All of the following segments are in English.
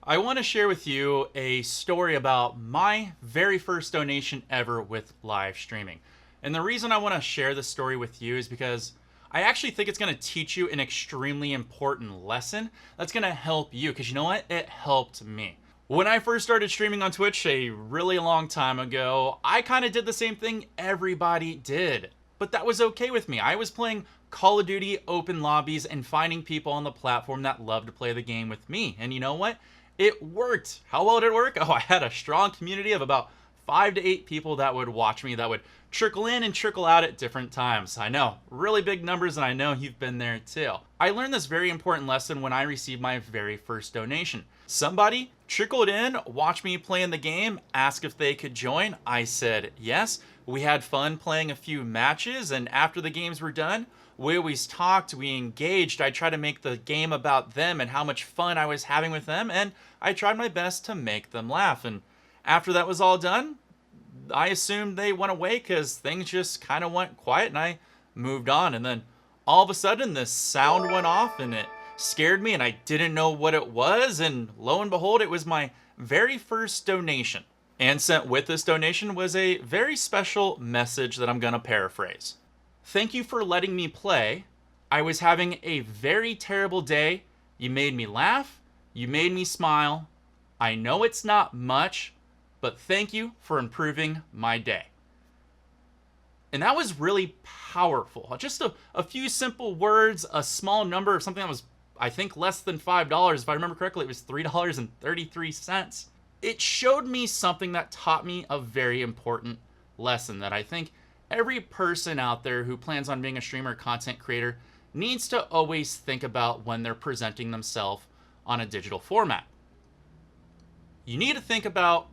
I want to share with you a story about my very first donation ever with live streaming. And the reason I want to share this story with you is because I actually think it's going to teach you an extremely important lesson that's going to help you. Because you know what? It helped me. When I first started streaming on Twitch a really long time ago, I kind of did the same thing everybody did. But that was okay with me. I was playing Call of Duty open lobbies and finding people on the platform that loved to play the game with me. And you know what? It worked. How well did it work? Oh, I had a strong community of about 5 to 8 people that would watch me, that would trickle in and trickle out at different times. I know, really big numbers, and I know you've been there too. I learned this very important lesson when I received my very first donation. Somebody trickled in, watched me play in the game, asked if they could join. I said yes. We had fun playing a few matches, and after the games were done, we always talked, we engaged. I tried to make the game about them and how much fun I was having with them, and I tried my best to make them laugh. And after that was all done, I assumed they went away because things just kind of went quiet and I moved on. And then all of a sudden, this sound went off and it scared me and I didn't know what it was. And lo and behold, it was my very first donation. And sent with this donation was a very special message that I'm going to paraphrase. Thank you for letting me play. I was having a very terrible day. You made me laugh. You made me smile. I know it's not much, but thank you for improving my day. And that was really powerful. Just a few simple words, a small number of something that was, I think, less than $5. If I remember correctly, it was $3.33. It showed me something that taught me a very important lesson that I think every person out there who plans on being a streamer or content creator needs to always think about when they're presenting themselves on a digital format. You need to think about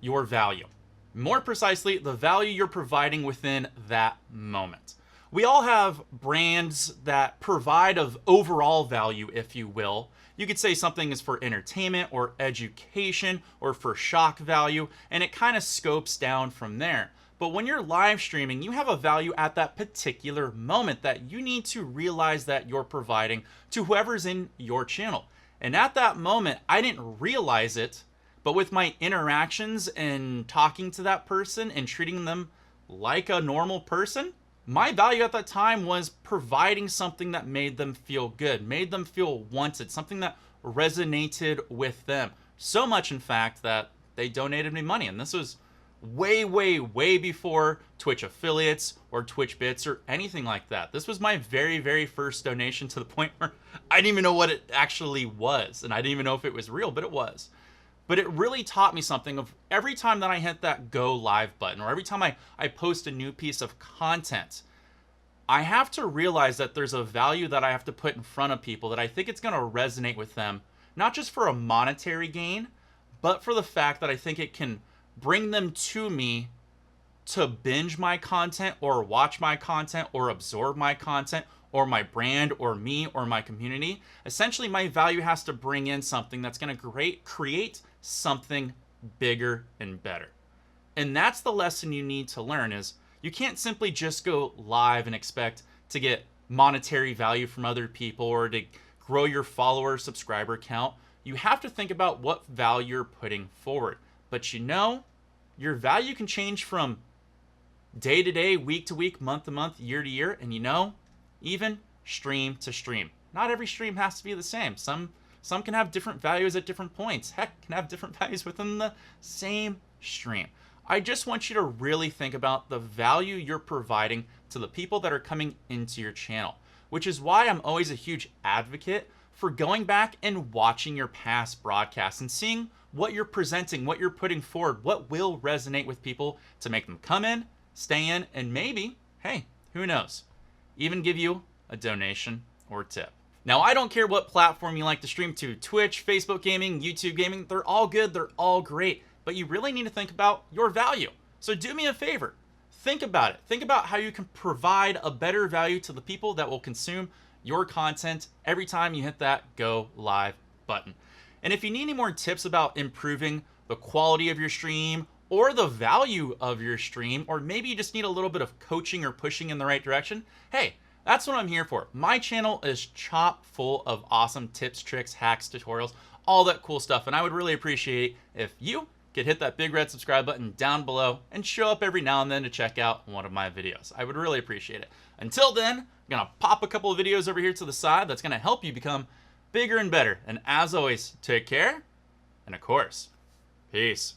your value. More precisely, the value you're providing within that moment. We all have brands that provide of overall value, if you will. You could say something is for entertainment or education or for shock value, and it kind of scopes down from there. But when you're live streaming, you have a value at that particular moment that you need to realize that you're providing to whoever's in your channel. And at that moment, I didn't realize it, but with my interactions and talking to that person and treating them like a normal person, my value at that time was providing something that made them feel good, made them feel wanted, something that resonated with them. So much, in fact, that they donated me money. And this was way before Twitch affiliates or Twitch bits or anything like that. This was my very first donation, to the point where I didn't even know what it actually was, and I didn't even know if it was real, but it was. But it really taught me something of every time that I hit that go live button, or every time I post a new piece of content, I have to realize that there's a value that I have to put in front of people that I think it's going to resonate with them, not just for a monetary gain, but for the fact that I think it can bring them to me to binge my content or watch my content or absorb my content or my brand or me or my community. Essentially, my value has to bring in something that's going to create something bigger and better. And that's the lesson you need to learn, is you can't simply just go live and expect to get monetary value from other people or to grow your follower subscriber count. You have to think about what value you're putting forward. But you know, your value can change from day to day, week to week, month to month, year to year, and you know, even stream to stream. Not every stream has to be the same. Some can have different values at different points. Heck, can have different values within the same stream. I just want you to really think about the value you're providing to the people that are coming into your channel, which is why I'm always a huge advocate for going back and watching your past broadcasts and seeing what you're presenting, what you're putting forward, what will resonate with people to make them come in, stay in, and maybe, hey, who knows, even give you a donation or tip. Now, I don't care what platform you like to stream to, Twitch, Facebook gaming, YouTube gaming, they're all good, they're all great, but you really need to think about your value. So do me a favor, think about it. Think about how you can provide a better value to the people that will consume your content every time you hit that go live button. And if you need any more tips about improving the quality of your stream or the value of your stream, or maybe you just need a little bit of coaching or pushing in the right direction, hey, That's what I'm here for. My channel is chock full of awesome tips, tricks, hacks, tutorials, all that cool stuff. And I would really appreciate if you could hit that big red subscribe button down below and show up every now and then to check out one of my videos. I would really appreciate it. Until then, I'm gonna pop a couple of videos over here to the side that's gonna help you become bigger and better. And as always, take care, and of course, peace.